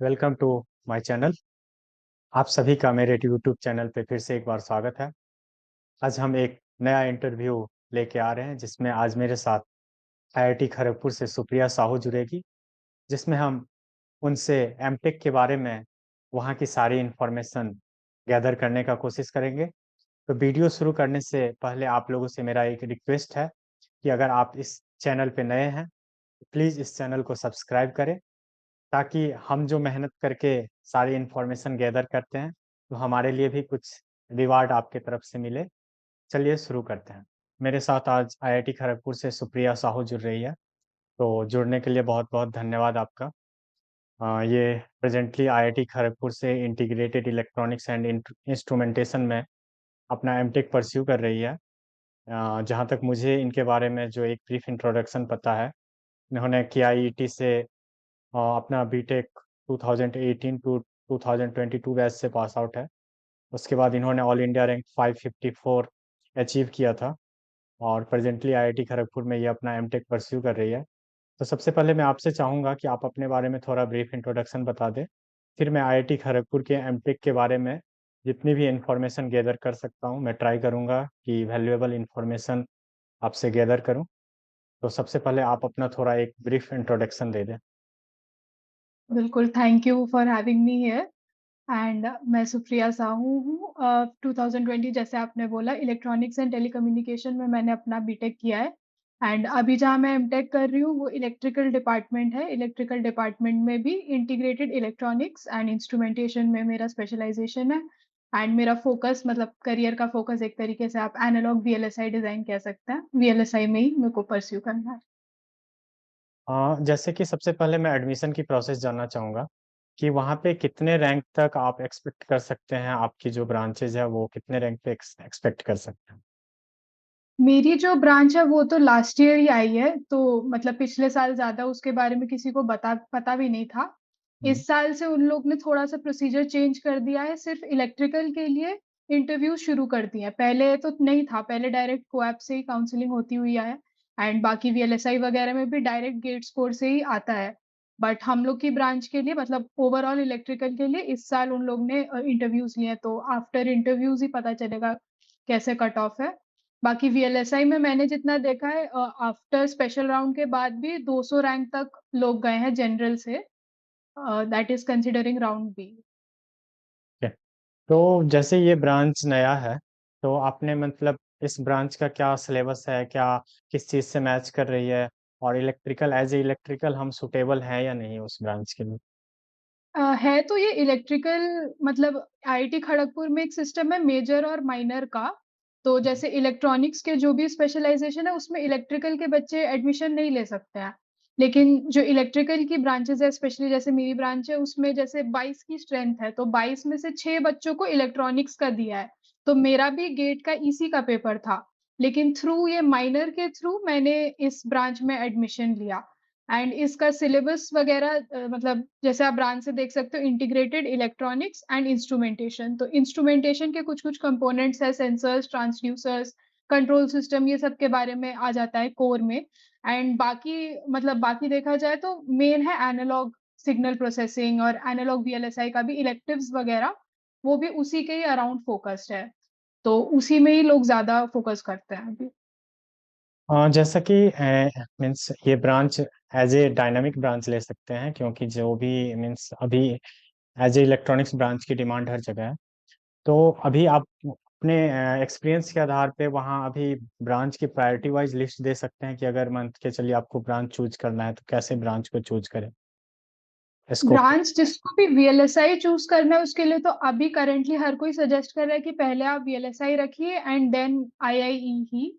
Welcome to my channel. आप सभी का मेरे यूट्यूब चैनल पे फिर से एक बार स्वागत है। आज हम एक नया इंटरव्यू लेके आ रहे हैं जिसमें आज मेरे साथ आईआईटी खड़गपुर से सुप्रिया साहू जुड़ेगी, जिसमें हम उनसे एमटेक के बारे में वहाँ की सारी इंफॉर्मेशन गैदर करने का कोशिश करेंगे। तो वीडियो शुरू करने से पहले आप लोगों से मेरा एक रिक्वेस्ट है कि अगर आप इस चैनल पे नए हैं तो प्लीज़ इस चैनल को सब्सक्राइब करें, ताकि हम जो मेहनत करके सारी इन्फॉर्मेशन गैदर करते हैं तो हमारे लिए भी कुछ रिवार्ड आपके तरफ से मिले। चलिए शुरू करते हैं। मेरे साथ आज आईआईटी खड़गपुर से सुप्रिया साहू जुड़ रही है, तो जुड़ने के लिए बहुत बहुत धन्यवाद आपका। ये प्रेजेंटली आईआईटी खड़गपुर से इंटीग्रेटेड इलेक्ट्रॉनिक्स एंड इंस्ट्रूमेंटेशन में अपना एमटेक परस्यू कर रही है। जहाँ तक मुझे इनके बारे में जो एक ब्रीफ इंट्रोडक्शन पता है, इन्होंने केआईईटी से अपना बीटेक 2018 टू 2022 बैच से पास आउट है। उसके बाद इन्होंने ऑल इंडिया रैंक 554 अचीव किया था और प्रेजेंटली आईआईटी खड़गपुर में ये अपना एमटेक परस्यू कर रही है। तो सबसे पहले मैं आपसे चाहूँगा कि आप अपने बारे में थोड़ा ब्रीफ इंट्रोडक्शन बता दें। फिर मैं आईआईटी खड़गपुर के एमटेक के बारे में जितनी भी इंफॉर्मेशन गैदर कर सकता हूँ मैं ट्राई करूँगा कि वैल्यूएबल इंफॉर्मेशन आपसे गैदर करूँ। तो सबसे पहले आप अपना थोड़ा एक ब्रीफ इंट्रोडक्शन दे दें। बिल्कुल, thank you for having me here and मैं सुप्रिया साहू हूँ। 2020 जैसे आपने बोला इलेक्ट्रॉनिक्स एंड टेलीकम्युनिकेशन में मैंने अपना बीटेक किया है एंड अभी जहाँ मैं एमटेक कर रही हूँ वो इलेक्ट्रिकल डिपार्टमेंट है। इलेक्ट्रिकल डिपार्टमेंट में भी इंटीग्रेटेड इलेक्ट्रॉनिक्स एंड इंस्ट्रूमेंटेशन में मेरा स्पेशलाइजेशन है एंड मेरा फोकस मतलब करियर का फोकस एक तरीके से आप एनालॉग वीएलएसआई डिज़ाइन कह सकते हैं। वीएलएसआई में ही मेरे को परस्यू करना है। जैसे कि सबसे पहले मैं एडमिशन की प्रोसेस जानना चाहूँगा कि वहाँ पे कितने रैंक तक आप एक्सपेक्ट कर सकते हैं, आपकी जो ब्रांचेज है वो कितने रैंक पे एक्सपेक्ट कर सकते हैं। मेरी जो ब्रांच है वो तो लास्ट ईयर ही आई है, तो मतलब पिछले साल ज्यादा उसके बारे में किसी को पता भी नहीं था। हम्म। इस साल से उन लोग ने थोड़ा सा प्रोसीजर चेंज कर दिया है, सिर्फ इलेक्ट्रिकल के लिए इंटरव्यू शुरू कर दिए हैं। पहले तो नहीं था, पहले डायरेक्ट कोएप से ही काउंसलिंग होती हुई है एंड बाकी वीएलएसआई वगैरह में भी डायरेक्ट गेट स्कोर से ही आता है। बट हम लोग की ब्रांच के लिए मतलब ओवरऑल इलेक्ट्रिकल के लिए इस साल उन लोग ने इंटरव्यूज लिए हैं, तो आफ्टर इंटरव्यूज ही पता चलेगा कैसे कट ऑफ है। बाकी वीएलएसआई में मैंने जितना देखा है आफ्टर स्पेशल राउंड के बाद भी 200 रैंक तक लोग गए हैं जनरल से। That is considering round B. ठीक है। तो जैसे ये ब्रांच नया है, तो आपने मतलब इस ब्रांच का क्या सिलेबस है, क्या किस चीज़ से मैच कर रही है, और इलेक्ट्रिकल एज ए इलेक्ट्रिकल हम सुटेबल हैं या नहीं उस ब्रांच के लिए। है तो ये इलेक्ट्रिकल मतलब आईआईटी खड़गपुर में एक सिस्टम है मेजर और माइनर का। तो जैसे इलेक्ट्रॉनिक्स के जो भी स्पेशलाइजेशन है उसमें इलेक्ट्रिकल के बच्चे एडमिशन नहीं ले सकते हैं। लेकिन जो इलेक्ट्रिकल की ब्रांचेस है, स्पेशली जैसे मेरी ब्रांच है उसमें जैसे 22 की स्ट्रेंथ है, तो 22 में से 6 बच्चों को इलेक्ट्रॉनिक्स का दिया है। तो मेरा भी गेट का ईसी का पेपर था, लेकिन थ्रू ये माइनर के थ्रू मैंने इस ब्रांच में एडमिशन लिया। एंड इसका सिलेबस वगैरह मतलब जैसे आप ब्रांच से देख सकते हो इंटीग्रेटेड इलेक्ट्रॉनिक्स एंड इंस्ट्रूमेंटेशन, तो इंस्ट्रूमेंटेशन के कुछ कुछ कंपोनेंट्स है, सेंसर्स, ट्रांसड्यूसर्स, कंट्रोल सिस्टम, ये सब के बारे में आ जाता है कोर में। एंड बाकी मतलब बाकी देखा जाए तो मेन है एनालॉग सिग्नल प्रोसेसिंग और एनालॉग वीएलएसआई का भी इलेक्टिव्स वगैरह, वो भी उसी के ही अराउंड फोकस्ड है। तो उसी में ही लोग ज्यादा फोकस करते हैं अभी। जैसा कि मीन्स ये branch as a dynamic branch ले सकते हैं, क्योंकि जो भी मीन्स अभी एज ए इलेक्ट्रॉनिक्स ब्रांच की डिमांड हर जगह है। तो अभी आप अपने एक्सपीरियंस के आधार पे वहाँ अभी ब्रांच की प्रायोरिटी वाइज लिस्ट दे सकते हैं कि अगर मान के चलिए आपको ब्रांच चूज करना है तो कैसे ब्रांच को चूज करें स्कोप के। ब्रांच जिसको भी वीएलएसआई चूज करना है उसके लिए तो अभी करेंटली हर कोई सजेस्ट कर रहा है कि पहले आप वीएलएसआई रखिए एंड देन आईआईई ही,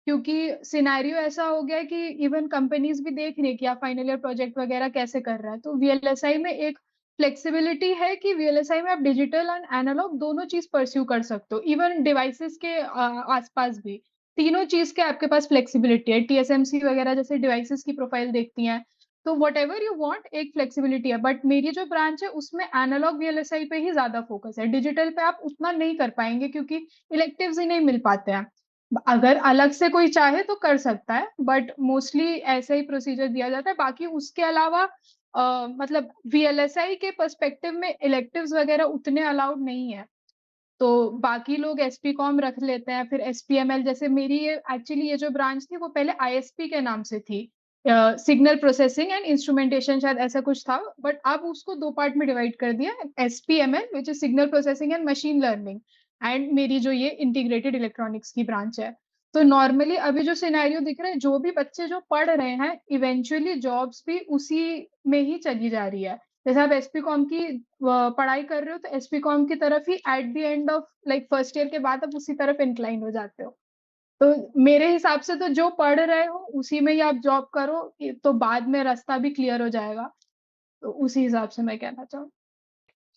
क्योंकि सिनेरियो ऐसा हो गया है कि इवन कंपनीज भी देख रही है कि आप फाइनल ईयर प्रोजेक्ट वगैरह कैसे कर रहा है। तो वीएलएसआई में एक फ्लेक्सिबिलिटी है कि वीएलएसआई में आप डिजिटल एंड एनालॉग दोनों चीज परस्यू कर सकते हो, इवन डिवाइसेस के आसपास भी तीनों चीज के आपके पास फ्लेक्सिबिलिटी है। टीएसएमसी वगैरह जैसे डिवाइसेस की प्रोफाइल देखती हैं, तो वट एवर यू वॉन्ट एक फ्लेक्सिबिलिटी है। बट मेरी जो ब्रांच है उसमें एनालॉग वीएलएसआई पे ही ज्यादा फोकस है, डिजिटल पे आप उतना नहीं कर पाएंगे क्योंकि इलेक्टिव्स ही नहीं मिल पाते हैं। अगर अलग से कोई चाहे तो कर सकता है, बट मोस्टली ऐसा ही प्रोसीजर दिया जाता है। बाकी उसके अलावा मतलब वीएलएसआई के पर्सपेक्टिव में इलेक्टिव्स वगैरह उतने अलाउड नहीं है। तो बाकी लोग एसपी कॉम रख लेते हैं, फिर एसपीएमएल, जैसे मेरी ये एक्चुअली ये जो ब्रांच थी वो पहले आईएसपी के नाम से थी, सिग्नल प्रोसेसिंग एंड इंस्ट्रूमेंटेशन, शायद ऐसा कुछ था, बट अब उसको 2 पार्ट में डिवाइड कर दिया, SPML which is signal processing and machine learning, and मेरी जो ये इंटीग्रेटेड इलेक्ट्रॉनिक्स की ब्रांच है। तो नॉर्मली अभी जो सिनेरियो दिख रहा है, जो भी बच्चे जो पढ़ रहे हैं इवेंचुअली जॉब्स भी उसी में ही चली जा रही है। जैसे आप एसपी कॉम की पढ़ाई कर रहे हो तो एसपी कॉम की तरफ ही at the end of like first year के बाद आप उसी तरफ इंक्लाइन हो जाते हो। तो मेरे हिसाब से तो जो पढ़ रहे हो उसी में ही आप जॉब करो, तो बाद में रास्ता भी क्लियर हो जाएगा। तो उसी हिसाब से मैं कहना चाहूँ।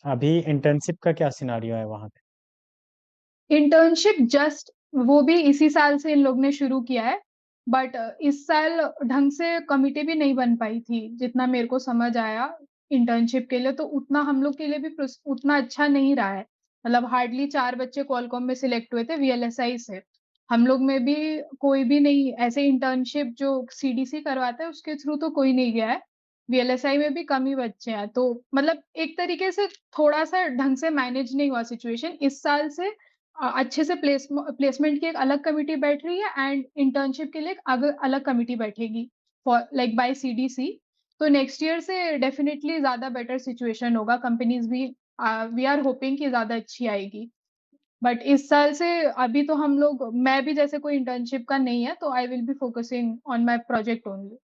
अभी इंटर्नशिप का क्या सिनारियो है वहाँ पे? इंटर्नशिप जस्ट वो भी इसी साल से इन लोग ने शुरू किया है, बट इस साल ढंग से कमिटी भी नहीं बन पाई थी जितना मेरे को समझ आया इंटर्नशिप के लिए, तो उतना हम लोग के लिए भी उतना अच्छा नहीं रहा है। मतलब हार्डली 4 बच्चे क्वालकॉम में सिलेक्ट हुए थे वीएलएसआई से। हम लोग में भी कोई भी नहीं ऐसे इंटर्नशिप जो सीडीसी करवाता है उसके थ्रू तो कोई नहीं गया है। वीएलएसआई में भी कम ही बच्चे हैं, तो मतलब एक तरीके से थोड़ा सा ढंग से मैनेज नहीं हुआ सिचुएशन। इस साल से अच्छे से प्लेसमेंट की एक अलग कमिटी बैठ रही है एंड इंटर्नशिप के लिए एक अलग कमिटी बैठेगी फॉर लाइक बाय सीडीसी। तो नेक्स्ट ईयर से डेफिनेटली ज्यादा बेटर सिचुएशन होगा, कंपनीज भी वी आर होपिंग कि ज्यादा अच्छी आएगी। बट इस साल से अभी तो हम लोग, मैं भी जैसे कोई इंटर्नशिप का नहीं है तो I will be focusing on my project only.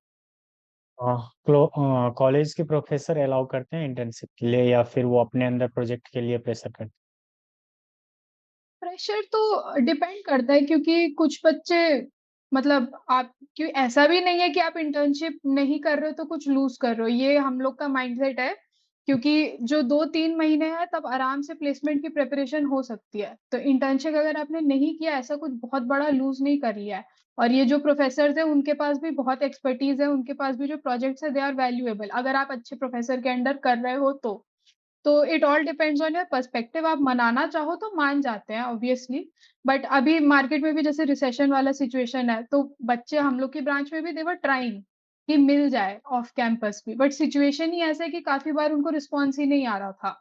College के प्रोफेसर अलाउ करते हैं इंटर्नशिप के लिए, या फिर वो अपने अंदर प्रोजेक्ट के लिए प्रेशर करते प्रेशर तो डिपेंड करता है, क्योंकि कुछ बच्चे मतलब आप, क्यों ऐसा भी नहीं है कि आप इंटर्नशिप नहीं कर रहे हो तो कुछ लूज कर रहे हो, ये हम लोग का माइंडसेट है। क्योंकि जो 2-3 महीने हैं तब आराम से प्लेसमेंट की प्रिपरेशन हो सकती है, तो इंटर्नशिप अगर आपने नहीं किया ऐसा कुछ बहुत बड़ा लूज नहीं कर लिया है। और ये जो प्रोफेसर है उनके पास भी बहुत एक्सपर्टीज है, उनके पास भी जो प्रोजेक्ट्स है दे आर वैल्यूएबल, अगर आप अच्छे प्रोफेसर के अंडर कर रहे हो तो it all depends on your perspective. आप मनाना चाहो तो मान जाते हैं ऑब्वियसली, बट अभी मार्केट में भी जैसे रिसेशन वाला सिचुएशन है, तो बच्चे हम लोग की ब्रांच में भी देवर ट्राइंग कि मिल जाए ऑफ कैंपस भी, बट सिचुएशन ही ऐसा है कि काफी बार उनको रिस्पॉन्स ही नहीं आ रहा था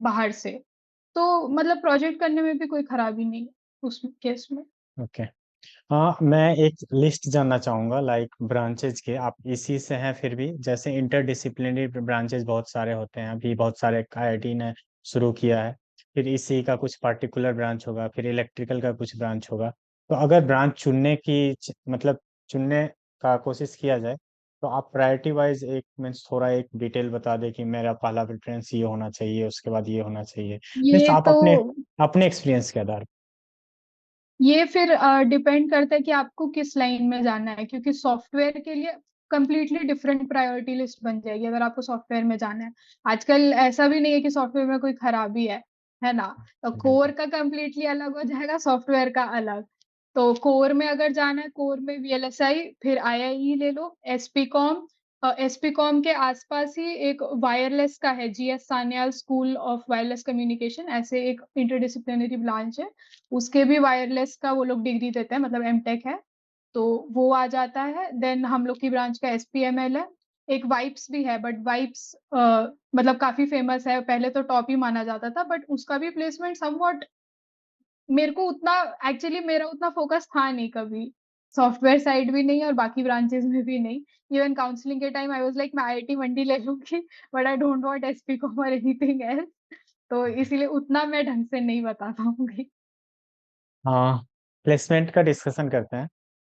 बाहर से। तो मतलब प्रोजेक्ट करने में भी कोई खराबी नहीं है उस केस में। हैं? ओके। हाँ, मैं एक लिस्ट जानना चाहूँगा लाइक ब्रांचेज के। आप इसी से हैं फिर भी, जैसे इंटरडिसिप्लिनरी ब्रांचेज बहुत सारे होते हैं, अभी बहुत सारे आईआईटी ने शुरू किया है। फिर इसी का कुछ पार्टिकुलर ब्रांच होगा, फिर इलेक्ट्रिकल का कुछ ब्रांच होगा। तो अगर ब्रांच चुनने की मतलब चुनने का कोशिश किया जाए, तो आप प्रायोरिटी वाइज एक मीन्स थोड़ा एक डिटेल बता दें कि मेरा पहला प्रेफरेंस ये होना चाहिए, उसके बाद ये होना चाहिए। मीन्स ये आप तो अपने अपने एक्सपीरियंस के आधार ये फिर डिपेंड करता है कि आपको किस लाइन में जाना है, क्योंकि सॉफ्टवेयर के लिए कंप्लीटली डिफरेंट प्रायोरिटी लिस्ट बन जाएगी अगर आपको सॉफ्टवेयर में जाना है। आजकल ऐसा भी नहीं है कि सॉफ्टवेयर में कोई खराबी है ना। तो पर। कोर बिल्कुल। का कंप्लीटली अलग हो जाएगा, सॉफ्टवेयर का अलग। तो कोर में अगर जाना है, कोर में वीएलएसआई, फिर आईआईई ले लो, एसपी कॉम। एसपी कॉम के आसपास ही एक वायरलेस का है, GS Sanyal school of wireless communication, ऐसे एक इंटरडिसिप्लिनरी ब्रांच है। उसके भी वायरलेस का वो लोग डिग्री देते हैं, मतलब एमटेक है। तो वो आ जाता है। देन हम लोग की ब्रांच का एसपीएमएल है। एक वाइप्स भी है, बट वाइप्स मतलब काफी फेमस है, पहले तो टॉप ही माना जाता था, बट उसका भी प्लेसमेंट समवॉट मेरे को उतना, एक्चुअली मेरा उतना फोकस था नहीं कभी, सॉफ्टवेयर साइड भी नहीं और बाकी ब्रांचेस में भी नहीं। इवन काउंसलिंग के टाइम आई वाज लाइक मैं आईआईटी मंडी ले लूंगी, but I don't want SP com और एनीथिंग एल्स। तो इसीलिए उतना मैं ढंग से नहीं बता पाऊंगी। हाँ, प्लेसमेंट का डिस्कशन करते हैं।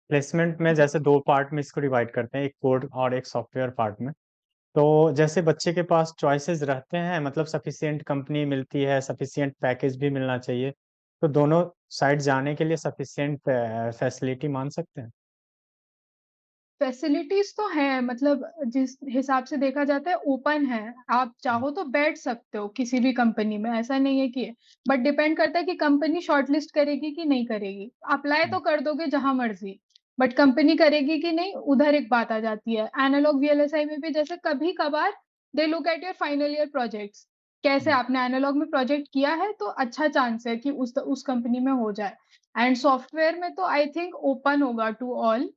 प्लेसमेंट में जी। जैसे दो पार्ट में इसको डिवाइड करते हैं, एक कोड और एक सॉफ्टवेयर पार्ट में। तो जैसे बच्चे के पास चॉइसेस रहते हैं, मतलब सफिशियंट कंपनी मिलती है, सफिशियंट पैकेज भी मिलना चाहिए, तो दोनों साइड जाने के लिए सफिशियंट फैसिलिटी मान सकते हैं। फैसिलिटीज तो है, मतलब जिस हिसाब से देखा जाता है ओपन है, आप चाहो तो बैठ सकते हो किसी भी कंपनी में, ऐसा नहीं है कि, बट डिपेंड करता है कि कंपनी शॉर्टलिस्ट करेगी कि नहीं करेगी। अप्लाई तो कर दोगे जहां मर्जी, बट कंपनी करेगी कि नहीं उधर एक बात आ जाती है। एनालॉग वीएलएसआई में भी जैसे कभी कभार they look at your final year projects, कैसे आपने एनालॉग में प्रोजेक्ट किया है, तो अच्छा चांस है कि उस कंपनी में हो जाए। एंड सॉफ्टवेयर में तो आई थिंक ओपन होगा टू ऑल,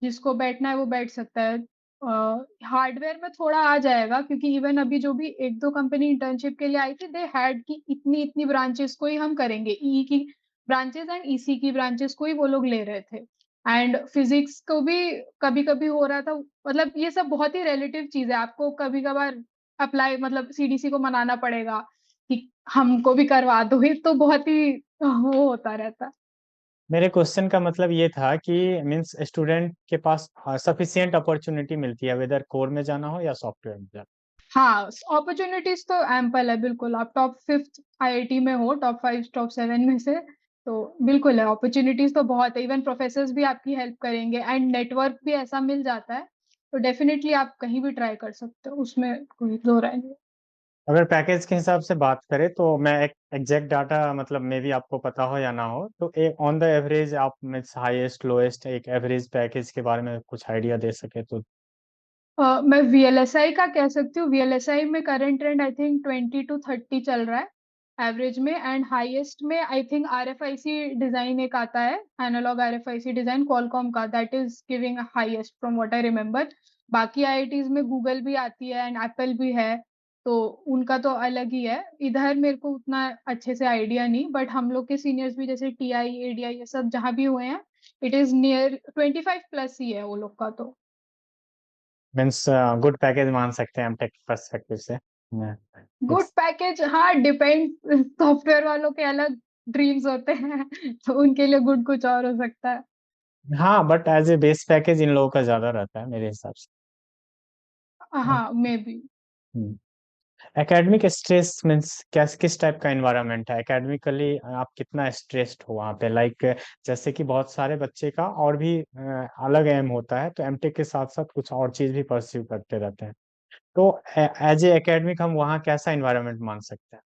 जिसको बैठना है वो बैठ सकता है। हार्डवेयर में थोड़ा आ जाएगा क्योंकि इवन अभी जो भी 1-2 कंपनी इंटर्नशिप के लिए आई थी, दे हैड कि इतनी-इतनी ब्रांचेस को ही हम करेंगे। ईई की ब्रांचेस एंड ईसी की ब्रांचेस को ही वो लोग ले रहे थे। एंड फिज़िक्स को भी कभी-कभी हो रहा था, मतलब ये सब बहुत ही रिलेटिव चीज़ है। आपको कभी-कभार अप्लाई मतलब सीडीसी को मनाना पड़ेगा कि हमको भी करवा दो, ये तो बहुत ही वो होता रहता है। मेरे क्वेश्चन का मतलब ये था कि मीन्स स्टूडेंट के पास सफिशिएंट अपॉर्चुनिटी मिलती है वेदर कोर में जाना हो या सॉफ्टवेयर में जाना। हाँ, अपॉर्च्युनिटीज़ तो एम्पल है बिल्कुल, आप टॉप 5th आईआईटी में हो, टॉप 5, टॉप 7 में से, तो बिल्कुल है, अपॉर्च्युनिटीज़ तो बहुत है, इवन प्रोफ़ेसर्स भी आपकी हेल्प करेंगे एंड नेटवर्क भी ऐसा मिल जाता है, तो डेफ़िनिटली आप कहीं भी ट्राई कर सकते हो, उसमें कोई दो राय नहीं है। अगर पैकेज के हिसाब से बात करें तो मैं एक एग्जैक्ट डाटा मतलब मे बी आपको पता हो या ना हो, तो एक ऑन द एवरेज आप मीन्स हाईएस्ट लोएस्ट एक एवरेज पैकेज के बारे में कुछ आइडिया दे सके तो। मैं वीएलएसआई का कह सकती हूँ, वीएलएसआई में current trend I think 20 to 30 चल रहा है, एवरेज में, एंड हाईएस्ट में आई थिंक आरएफआईसी डिज़ाइन एक आता है, एनालॉग आरएफआईसी डिज़ाइन क्वालकॉम का, that is giving highest from what I remember. बाकी आईआईटीज़ में गूगल भी आती है एंड एप्पल भी है, तो उनका तो अलग ही है। इधर मेरे को उतना अच्छे से आइडिया नहीं, बट हम लोग के सीनियर्स भी जैसे टीआई, एडीआई ये सब जहाँ भी हुए हैं, इट इज़ नियर 25 प्लस ही है वो लोग का तो। मीन्स गुड पैकेज मान सकते हैं हम टेक पर्सपेक्टिव से। Good Yes. पैकेज, हाँ डिपेंड, सॉफ्टवेयर वालों के अलग ड्रीम्स होते हैं तो उनके लिए गुड कुछ और हो सकता है। हाँ but as a base package इन लोगों का ज्यादा रहता है मेरे हिसाब से। हाँ, may be. Academic stress means कैस किस टाइप का एनवायरनमेंट है एकेडमिकली, आप कितना स्ट्रेस्ड हो वहाँ पे लाइक जैसे कि बहुत सारे बच्चे का और भी अलग एम होता है, तो एमटेक के साथ साथ कुछ और चीज भी परस्यू करते रहते हैं, तो एज ए एकेडमिक हम वहाँ कैसा एनवायरनमेंट मान सकते हैं।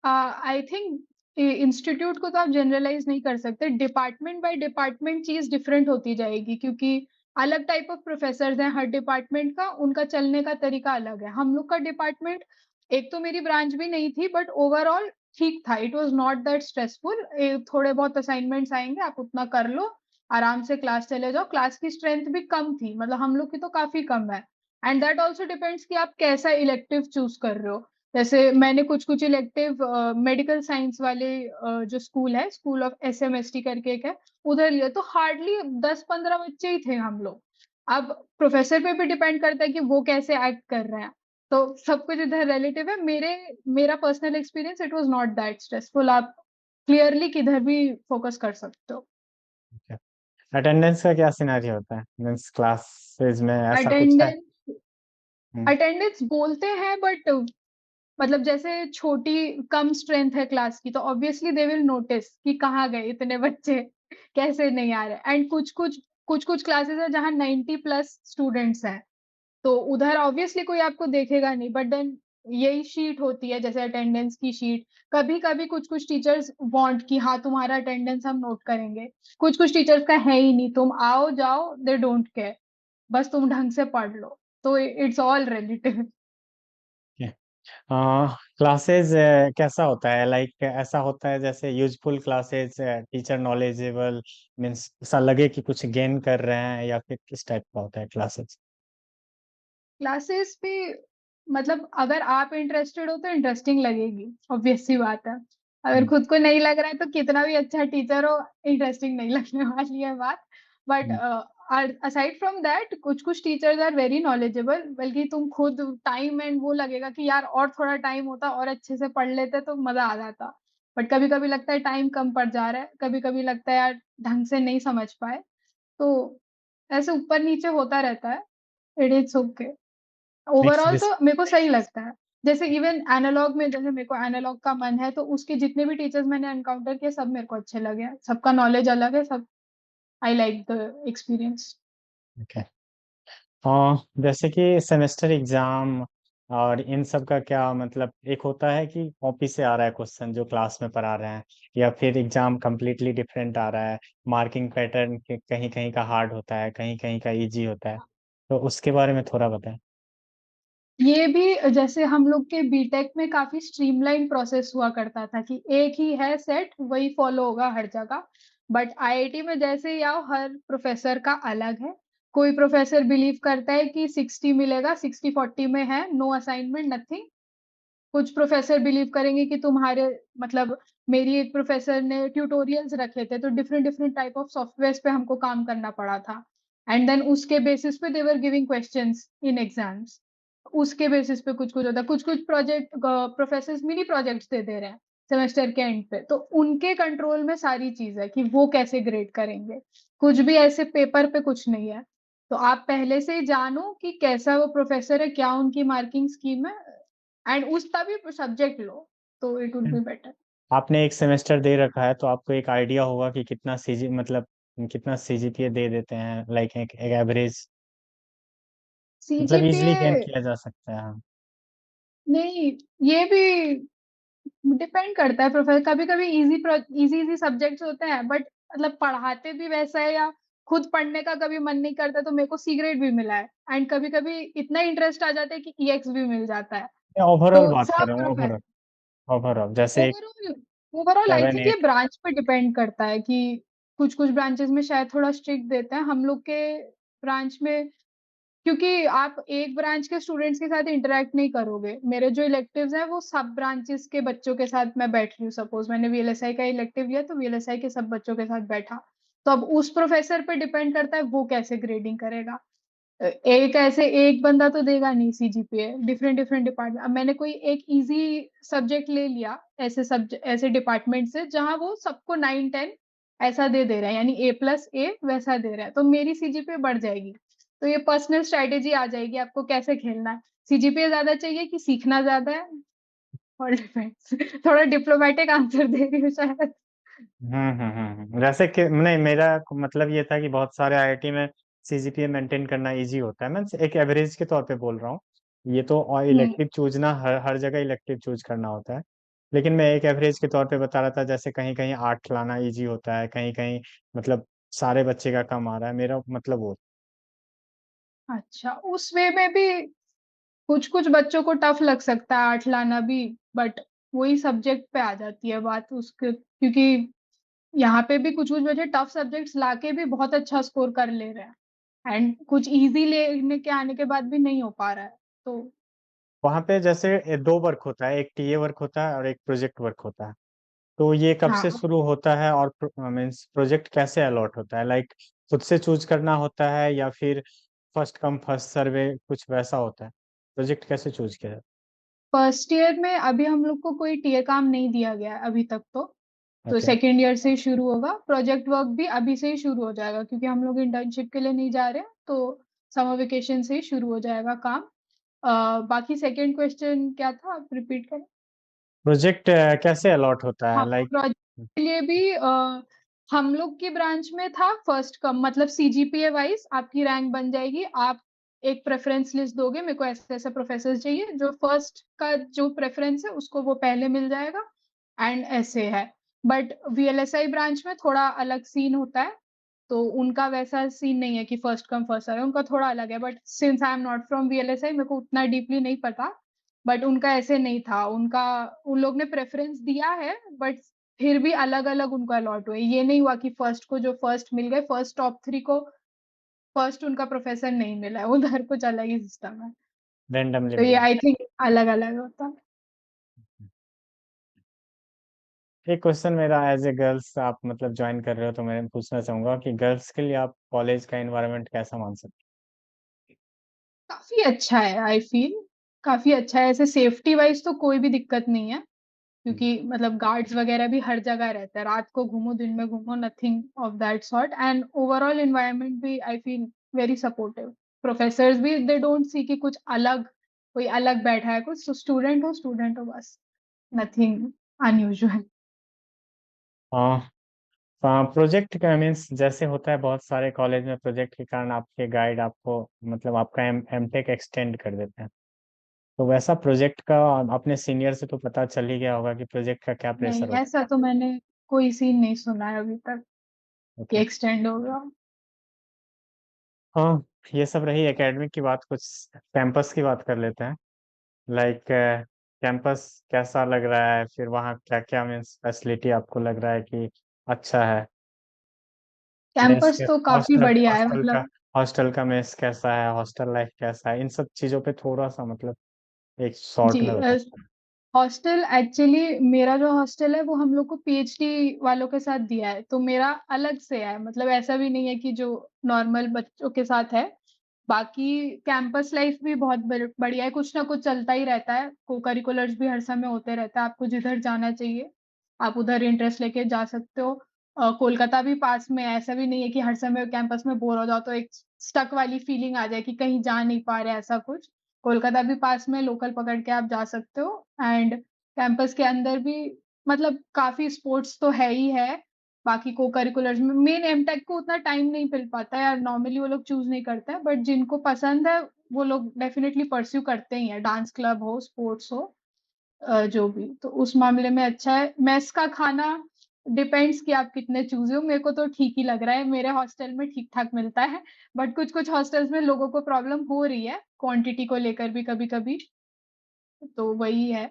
आई थिंक इंस्टीट्यूट को तो आप जनरलाइज नहीं कर सकते, डिपार्टमेंट बाय डिपार्टमेंट चीज डिफरेंट होती जाएगी क्योंकि अलग टाइप ऑफ प्रोफेसर हैं हर डिपार्टमेंट का, उनका चलने का तरीका अलग है। हम लोग का डिपार्टमेंट, एक तो मेरी ब्रांच भी नहीं थी, बट ओवरऑल ठीक था, it was not that stressful. थोड़े बहुत असाइनमेंट्स आएंगे, आप उतना कर लो, आराम से क्लास चले जाओ। क्लास की स्ट्रेंथ भी कम थी, मतलब हम लोग की तो काफी कम है, एंड दैट ऑल्सो डिपेंड्स कि आप कैसा इलेक्टिव चूज कर रहे हो। जैसे मैंने कुछ-कुछ इलेक्टिव मेडिकल साइंस वाले जो स्कूल है, स्कूल ऑफ एसएमएसटी करके एक है, उधर लिया तो हार्डली 10-15 बच्चे ही थे हम लोग। अब प्रोफेसर पे भी डिपेंड करता है कि वो कैसे एक्ट कर रहे हैं। तो सब कुछ इधर रिलेटिव है। मेरा personal experience, it was not that stressful. आप क्लियरली किधर भी फोकस कर सकते हो। अटेंडेंस का क्या सिनेरियो होता है मीन्स क्लासेस में ऐसा कुछ है। अटेंडेंस हम्म, अटेंडेंस बोलते हैं, बट मतलब जैसे छोटी कम स्ट्रेंथ है क्लास की, तो ऑब्वियसली दे विल नोटिस कि कहाँ गए इतने बच्चे, कैसे नहीं आ रहे। एंड कुछ-कुछ क्लासेस है जहाँ 90 प्लस स्टूडेंट्स हैं, तो उधर ऑब्वियसली कोई आपको देखेगा नहीं, बट देन यही शीट होती है जैसे अटेंडेंस की शीट। कभी-कभी कुछ-कुछ टीचर्स वांट कि हाँ, तुम्हारा अटेंडेंस हम नोट करेंगे। कुछ-कुछ टीचर्स का है ही नहीं, तुम आओ जाओ, दे डोंट केयर, बस तुम ढंग से पढ़ लो। तो इट्स ऑल रिलेटिव। क्लासेस कैसा होता है लाइक ऐसा होता है जैसे useful classes teacher knowledgeable means ऐसा लगे कि कुछ गेन कर रहे हैं या फिर किस टाइप का होता है क्लासेस। क्लासेस भी, मतलब अगर आप इंटरेस्टेड हो तो इंटरेस्टिंग लगेगी, ऑब्वियस सी बात है। अगर खुद को नहीं लग रहा है तो कितना भी अच्छा टीचर हो, इंटरेस्टिंग नहीं लगने वाली है बात। बट असाइड फ्रॉम दैट, कुछ-कुछ टीचर्स आर वेरी नॉलेजेबल, बल्कि तुम खुद टाइम एंड वो लगेगा कि यार और थोड़ा टाइम होता और अच्छे से पढ़ लेते तो मज़ा आ जाता। बट कभी-कभी लगता है टाइम कम पड़ जा रहा है, कभी-कभी लगता है यार ढंग से नहीं समझ पाए। तो ऐसे ऊपर-नीचे होता रहता है। It is okay. Next overall तो दिस। मेरे को सही लगता है। जैसे इवन एनालॉग में, जैसे मेरे को एनालॉग का मन है, तो उसके जितने भी टीचर्स मैंने एनकाउंटर किए सब मेरे को अच्छे लगे हैं। सबका नॉलेज अलग है, सब I like the experience. Okay. जैसे कि सेमेस्टर एग्जाम और इन सब का क्या मतलब, एक होता है कि कॉपी से आ रहा है क्वेश्चन जो क्लास में पढ़ा रहे हैं, या फिर एग्जाम कम्प्लीटली डिफरेंट आ रहा है, मार्किंग पैटर्न के कहीं कहीं का हार्ड होता है कहीं कहीं का इजी होता है, तो उसके बारे में थोड़ा बताएं। ये भी जैसे हम लोग के बीटेक में काफ़ी स्ट्रीमलाइन प्रोसेस हुआ करता था कि एक ही है सेट, वही फॉलो होगा हर जगह। बट आईआईटी में जैसे ही आओ, हर प्रोफ़ेसर का अलग है। कोई प्रोफेसर बिलीव करता है कि 60 मिलेगा, 60-40 में है, नो असाइनमेंट नथिंग। कुछ प्रोफेसर बिलीव करेंगे कि तुम्हारे मतलब मेरी एक प्रोफेसर ने ट्यूटोरियल्स रखे थे, तो different different type of software पे हमको काम करना पड़ा था। एंड देन उसके बेसिस पे देवर गिविंग क्वेश्चंस इन एग्जाम्स। उसके बेसिस पे कुछ कुछ होता है, कुछ कुछ प्रोजेक्ट प्रोफेसर मिनी प्रोजेक्ट्स दे रहे हैं सेमेस्टर के एंड पे, तो उनके कंट्रोल में सारी चीज है कि वो कैसे ग्रेड करेंगे। कुछ भी ऐसे पेपर पे कुछ नहीं है। तो आप पहले से ही जानो कि कैसा वो प्रोफेसर है, क्या उनकी मार्किंग स्कीम है, एंड उस तभी सब्जेक्ट लो, तो इट वुड बी बेटर। आपने एक सेमेस्टर दे रखा है तो आपको एक आइडिया होगा कि कितना सीजी मतलब कितना सीजीपीए दे देते हैं, लाइक एक एवरेज, मतलब इजीली सीजीपीए गेन किया जा सकता है। हाँ। नहीं, ये भी डिपेंड करता है प्रोफेसर। कभी कभी इजी इजी इजी सब्जेक्ट्स होते हैं, बट मतलब पढ़ाते भी वैसा है, या खुद पढ़ने का कभी मन नहीं करता, तो मेरे को सी ग्रेड भी मिला है, एंड कभी कभी इतना इंटरेस्ट आ जाता है कि ईएक्स भी मिल जाता है। मैं ओवरऑल तो बात कर सब रहा हूँ, प्रोफेसर, ओवरऑल। ओवरऑल जैसे एक ओवरऑल ओवरऑल आई 7 थिंक ये 8। ब्रांच पे डिपेंड करता है कि कुछ कुछ ब्रांचेस में शायद थोड़ा स्ट्रिक्ट देते हैं। हम लोग के ब्रांच में, क्योंकि आप एक ब्रांच के स्टूडेंट्स के साथ इंटरेक्ट नहीं करोगे, मेरे जो इलेक्टिव्स हैं वो सब ब्रांचेस के बच्चों के साथ मैं बैठ रही हूँ। सपोज मैंने वीएलएसआई का इलेक्टिव लिया, तो वीएलएसआई के सब बच्चों के साथ बैठा। तो अब उस प्रोफेसर पे डिपेंड करता है वो कैसे ग्रेडिंग करेगा। एक ऐसे एक बंदा तो देगा नहीं सीजीपीए, डिफरेंट डिफरेंट डिपार्टमेंट। अब मैंने कोई एक इजी सब्जेक्ट ले लिया, ऐसे सब्जेक्ट ऐसे डिपार्टमेंट से जहां वो सबको 9-10 ऐसा दे रहा है, यानी A+A वैसा दे रहा है, तो मेरी सीजीपीए बढ़ जाएगी। तो ये पर्सनल स्ट्रेटेजी आ जाएगी, आपको कैसे खेलना है। सीजीपीए ज्यादा चाहिए कि सीखना ज्यादा है, ऑल डिपेंड्स। थोड़ा डिप्लोमेटिक आंसर दे रही हूँ शायद। जैसे कि नहीं, मेरा मतलब ये था कि बहुत सारे आईआईटी में सीजीपीए मेंटेन करना इजी होता है। मैं एक एवरेज के तौर पे बोल रहा हूँ। ये तो और हम्म। इलेक्टिव चूज ना हर हर जगह इलेक्टिव चूज करना होता है। लेकिन मैं एक एवरेज के तौर पे बता रहा था, जैसे कहीं कहीं 8 लाना इजी होता है, कहीं कहीं मतलब सारे बच्चे का कम आ रहा है, मेरा मतलब वो। अच्छा, उस वे में भी कुछ कुछ बच्चों को टफ लग सकता है 8 लाना भी, बट वही सब्जेक्ट पे आ जाती है बात उसके, क्योंकि यहाँ पे भी कुछ कुछ बच्चे टफ सब्जेक्ट्स लाके भी बहुत अच्छा स्कोर कर ले रहे हैं, एंड कुछ इजी लेने के आने के बाद भी नहीं हो पा रहा है। तो वहाँ पे जैसे दो वर्क होता है, एक टीए वर्क होता है और एक प्रोजेक्ट वर्क होता है। तो ये कब से हाँ, शुरू होता है और मीन्स प्रोजेक्ट कैसे अलॉट होता है, लाइक खुद से चूज करना होता है या फिर फर्स्ट कम फर्स्ट सर्वे कुछ वैसा होता है? प्रोजेक्ट कैसे चूज किया जाता फर्स्ट ईयर में अभी हम लोग को कोई टीए काम नहीं दिया गया है अभी तक। है? तो ओके। सेकेंड ईयर से ही शुरू होगा, प्रोजेक्ट वर्क भी अभी से ही शुरू हो जाएगा, क्योंकि हम लोग इंटर्नशिप के लिए नहीं जा रहे हैं, तो समर वेकेशन से ही शुरू हो जाएगा काम। बाकी सेकंड क्वेश्चन क्या था, आप रिपीट करें। प्रोजेक्ट कैसे अलॉट होता हाँ, है, लाइक? प्रोजेक्ट के लिए भी हम लोग की ब्रांच में था फर्स्ट कम, मतलब सीजीपीए वाइज आपकी रैंक बन जाएगी। आप एक प्रेफरेंस लिस्ट दोगे, मेरे को ऐसे ऐसे प्रोफेसर चाहिए, जो फर्स्ट का जो प्रेफरेंस है उसको वो पहले मिल जाएगा, एंड ऐसे है। बट वीएलएसआई ब्रांच में थोड़ा अलग सीन होता है, तो उनका वैसा सीन नहीं है कि फर्स्ट कम फर्स्ट सर्व, उनका थोड़ा अलग है। But since I am not from VLSI, मेरे को उतना डीपली नहीं पता। बट उनका ऐसे नहीं था, उनका उन लोग ने प्रेफरेंस दिया है, बट फिर भी अलग अलग उनको अलॉट हुए। ये नहीं हुआ कि फर्स्ट को जो फर्स्ट मिल गए, फर्स्ट टॉप 3 को फर्स्ट उनका प्रोफेसर नहीं मिला है, उधर कुछ अलग ही सिस्टम है। रेंडमली तो ये मिला? आई थिंक अलग अलग होता है। एक क्वेश्चन मेरा, एज ए गर्ल्स आप मतलब ज्वाइन कर रहे हो, तो मैं पूछना चाहूंगा कि गर्ल्स के लिए आप कॉलेज का एनवायरनमेंट कैसा मान सकते काफी अच्छा है, आई फील काफी अच्छा है। ऐसे सेफ्टी वाइज तो कोई भी दिक्कत नहीं है, हैं? क्योंकि मतलब गार्ड्स वगैरह भी हर जगह रहते हैं, रात को घूमो दिन में घूमो, nothing of that sort. And overall environment भी I feel very supportive. Professors भी दे डोंट सी कि कुछ अलग, कोई अलग बैठा है, कुछ स्टूडेंट हो बस, नथिंग अनयूजुअल। हाँ। प्रोजेक्ट का मीन्स जैसे होता है बहुत सारे कॉलेज में, प्रोजेक्ट के कारण आपके गाइड आपको मतलब आपका एमटेक एक्सटेंड कर देते हैं। तो वैसा प्रोजेक्ट का अपने सीनियर से तो पता चल ही गया होगा कि प्रोजेक्ट का क्या नहीं, प्रेशर होता ऐसा तो मैंने कोई सीन नहीं सुना है अभी तक है। कि ओके। एक्सटेंड होगा। हाँ। ये सब रही एकेडमिक की बात, कुछ कैंपस की बात कर लेते हैं। लाइक कैंपस कैसा लग रहा है, फिर वहाँ क्या क्या मीन्स फैसिलिटी आपको लग रहा है कि अच्छा है? मीन्स कैंपस तो काफी हॉस्टल बढ़िया है, हॉस्टल का मतलब हॉस्टल का मेस कैसा है, हॉस्टल लाइफ कैसा है, इन सब चीज़ों पे थोड़ा-सा मतलब एक शॉर्ट जी में बता। हॉस्टल एक्चुअली मेरा जो हॉस्टल है वो हम लोग को पीएचडी वालों के साथ दिया है, तो मेरा अलग से है। मतलब ऐसा भी नहीं है कि जो नॉर्मल बच्चों के साथ है। बाकी कैंपस लाइफ भी बहुत बढ़िया है, कुछ ना कुछ चलता ही रहता है, को करिकुलर्स भी हर समय होते रहता है। आपको जिधर जाना चाहिए आप उधर इंटरेस्ट लेके जा सकते हो। कोलकाता भी पास में है, ऐसा भी नहीं है कि हर समय कैंपस में बोर हो जाओ तो एक स्टक वाली फीलिंग आ जाए कि कहीं जा नहीं पा रहे, ऐसा कुछ। कोलकाता भी पास में, लोकल पकड़ के आप जा सकते हो। एंड कैंपस के अंदर भी मतलब काफी स्पोर्ट्स तो है ही है। बाकी को करिकुलर्स में मेन एमटेक को उतना टाइम नहीं मिल पाता है यार, नॉर्मली वो लोग चूज नहीं करते हैं, बट जिनको पसंद है वो लोग डेफिनेटली परस्यू करते ही है, डांस क्लब हो, स्पोर्ट्स हो, जो भी। तो उस मामले में अच्छा है। मेस का खाना डिपेंड्स कि आप कितने चूजे हो, मेरे को तो ठीक ही लग रहा है, मेरे हॉस्टल में ठीक ठाक मिलता है। बट कुछ कुछ हॉस्टल्स में लोगों को प्रॉब्लम हो रही है क्वांटिटी को लेकर भी कभी कभी, तो वही है।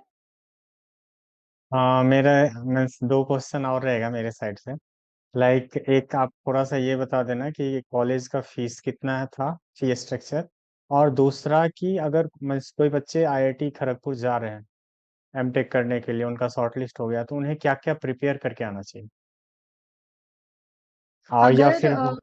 हाँ, मेरा मीन्स 2 क्वेश्चन और रहेगा मेरे साइड से। लाइक एक आप थोड़ा सा ये बता देना कि कॉलेज का फीस कितना है था, फी स्ट्रक्चर। और दूसरा कि अगर मीन्स कोई बच्चे आईआईटी खड़गपुर जा रहे हैं एमटेक करने के लिए, उनका शॉर्ट लिस्ट हो गया, तो उन्हें क्या क्या प्रिपेयर करके आना चाहिए, और या अगर फिर वो।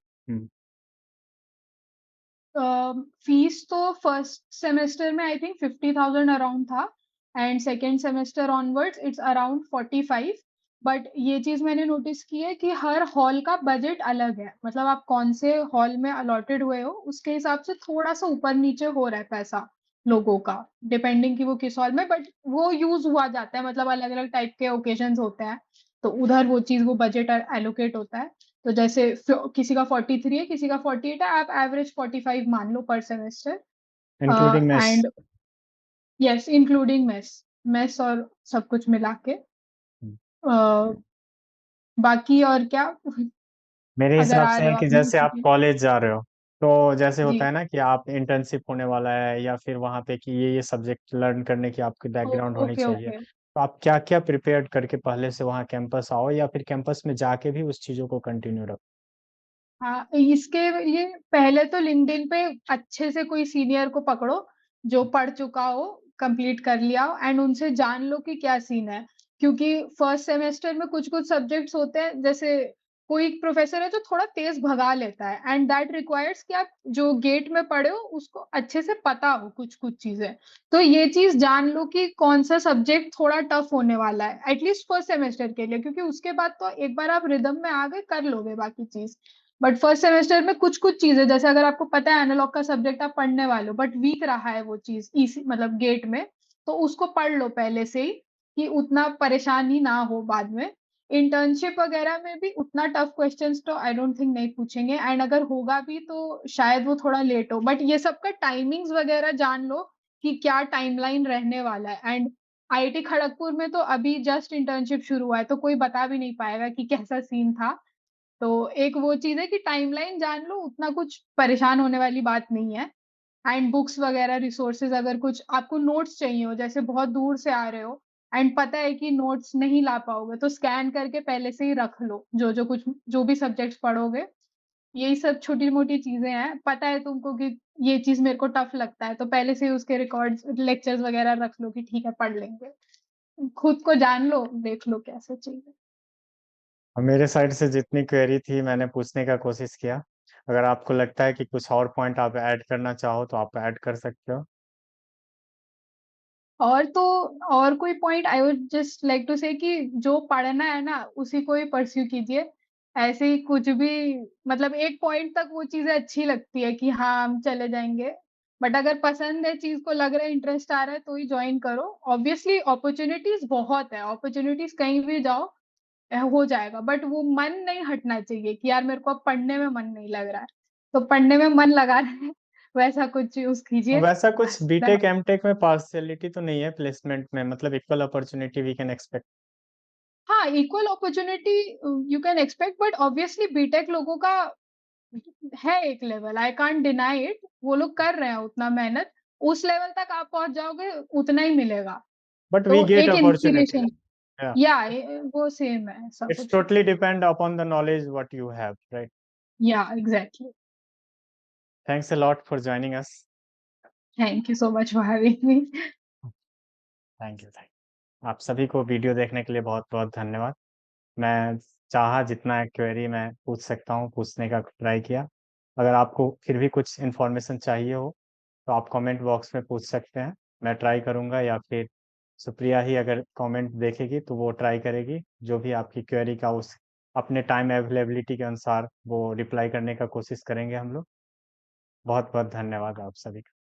फीस तो फर्स्ट सेमेस्टर में आई थिंक 50,000 अराउंड था, and second semester onwards it's around 45। But ये चीज मैंने नोटिस की है कि हर हॉल का बजट अलग है, मतलब आप कौन से हॉल में अलॉटेड हुए हो उसके हिसाब से थोड़ा सा ऊपर नीचे हो रहा है पैसा लोगों का, डिपेंडिंग कि वो किस हॉल में, बट वो यूज हुआ जाता है, मतलब अलग अलग टाइप के ओकेजन्स होते हैं, तो उधर वो चीज वो बजट एलोकेट होता है। तो जैसे किसी का 43 है, किसी का 48 है, आप एवरेज 45 मान लो पर semester. Including mess. And yes including mess, mess और सब कुछ मिला के। uh, बाकी और क्या मेरे अगर हिसाब आ से रहे है हो कि आप न्यू जैसे आप सिटी। कॉलेज जा रहे हो, तो जैसे जी। होता है ना कि आप इंटर्नशिप होने वाला है, या फिर वहाँ पे कि ये सब्जेक्ट लर्न करने की आपकी बैकग्राउंड होनी ओके चाहिए, ओके। तो आप क्या क्या प्रिपेयर करके पहले से वहाँ कैंपस आओ, या फिर कैंपस में जाके भी उस चीज़ों को कंटिन्यू रखो। हाँ, इसके लिए पहले तो लिंक्डइन पे अच्छे से कोई सीनियर को पकड़ो जो पढ़ चुका हो, कंप्लीट कर लिया हो, एंड उनसे जान लो कि क्या सीन है। क्योंकि फर्स्ट सेमेस्टर में कुछ कुछ सब्जेक्ट्स होते हैं, जैसे कोई प्रोफेसर है जो थोड़ा तेज भगा लेता है, एंड दैट रिक्वायर्स कि आप जो गेट में पढ़े हो उसको अच्छे से पता हो कुछ कुछ चीजें। तो ये चीज जान लो कि कौन सा सब्जेक्ट थोड़ा टफ होने वाला है एटलीस्ट फर्स्ट सेमेस्टर के लिए, क्योंकि उसके बाद तो एक बार आप रिदम में आ गए कर लोगे बाकी चीज। बट फर्स्ट सेमेस्टर में कुछ कुछ चीजें, जैसे अगर आपको पता है एनालॉग का सब्जेक्ट आप पढ़ने वाले हो बट वीक रहा है वो चीज इसी मतलब गेट में, तो उसको पढ़ लो पहले से ही कि उतना परेशानी ना हो बाद में। इंटर्नशिप वगैरह में भी उतना टफ क्वेश्चंस तो आई डोंट थिंक नहीं पूछेंगे, एंड अगर होगा भी तो शायद वो थोड़ा लेट हो, बट ये सब का टाइमिंग्स वगैरह जान लो कि क्या टाइमलाइन रहने वाला है। एंड आईआईटी खड़गपुर में तो अभी जस्ट इंटर्नशिप शुरू हुआ है, तो कोई बता भी नहीं पाएगा कि कैसा सीन था। तो एक वो चीज है कि टाइमलाइन जान लो, उतना कुछ परेशान होने वाली बात नहीं है। एंड बुक्स वगैरह रिसोर्सेज, अगर कुछ आपको नोट्स चाहिए हो, जैसे बहुत दूर से आ रहे हो एंड पता है कि नोट्स नहीं ला पाओगे, तो स्कैन करके पहले से ही रख लो जो जो कुछ जो भी सब्जेक्ट्स पढ़ोगे। यही सब छोटी मोटी चीजें हैं, पता है तुमको कि ये चीज मेरे को टफ लगता है, तो पहले से ही उसके रिकॉर्ड्स लेक्चर्स वगैरह रख लो कि ठीक है पढ़ लेंगे। खुद को जान लो, देख लो कैसे चाहिए। और मेरे साइड से जितनी क्वेरी थी मैंने पूछने का कोशिश किया। अगर आपको लगता है कि कुछ और पॉइंट आप ऐड करना चाहो तो आप ऐड कर सकते हो। और तो और कोई point I would just like to say कि जो पढ़ना है ना उसी को ही परस्यू कीजिए। ऐसे ही कुछ भी, मतलब एक पॉइंट तक वो चीजें अच्छी लगती है कि हाँ हम चले जाएंगे, बट अगर पसंद है चीज को, लग रहा है इंटरेस्ट आ रहा है, तो ही ज्वाइन करो। ऑब्वियसली अपॉर्चुनिटीज बहुत है, अपॉर्चुनिटीज कहीं भी जाओ हो जाएगा, बट वो मन नहीं हटना चाहिए कि यार मेरे को अब पढ़ने में मन नहीं लग रहा है, तो पढ़ने में मन लगाना है वैसा कुछ यूज कीजिए वैसा कुछ बस। बीटेक एमटेक में पार्शियलिटी तो नहीं है प्लेसमेंट में, मतलब equal opportunity we can expect. हाँ equal opportunity you can expect, but obviously BTech लोगों का है एक level, I can't deny it, वो लोग कर रहे हैं उतना मेहनत, उस लेवल तक आप पहुंच जाओगे उतना ही मिलेगा। बट वी तो गेट एक अपॉर्चुनिटी। इंस्पिरेशन, या वो सेम है सब इट्स कुछ। Totally depend upon the knowledge what you have, right. या exactly. Thanks a lot for joining us. Thank you so much for having me. Thank you. आप सभी को वीडियो देखने के लिए बहुत-बहुत धन्यवाद। मैं चाहा जितना क्वेरी मैं पूछ सकता हूँ, पूछने का ट्राई किया। अगर आपको फिर भी कुछ इन्फॉर्मेशन चाहिए हो, तो आप कमेंट बॉक्स में पूछ सकते हैं। मैं ट्राई करूँगा या फिर सुप्रिया ही अगर कमेंट देखेगी, तो वो ट्राई करेगी। जो भी आपकी क्वेरी का उस अपने टाइम अवेलेबिलिटी के अनुसार वो रिप्लाई करने का कोशिश करेंगे हम लोग। बहुत-बहुत धन्यवाद आप सभी का।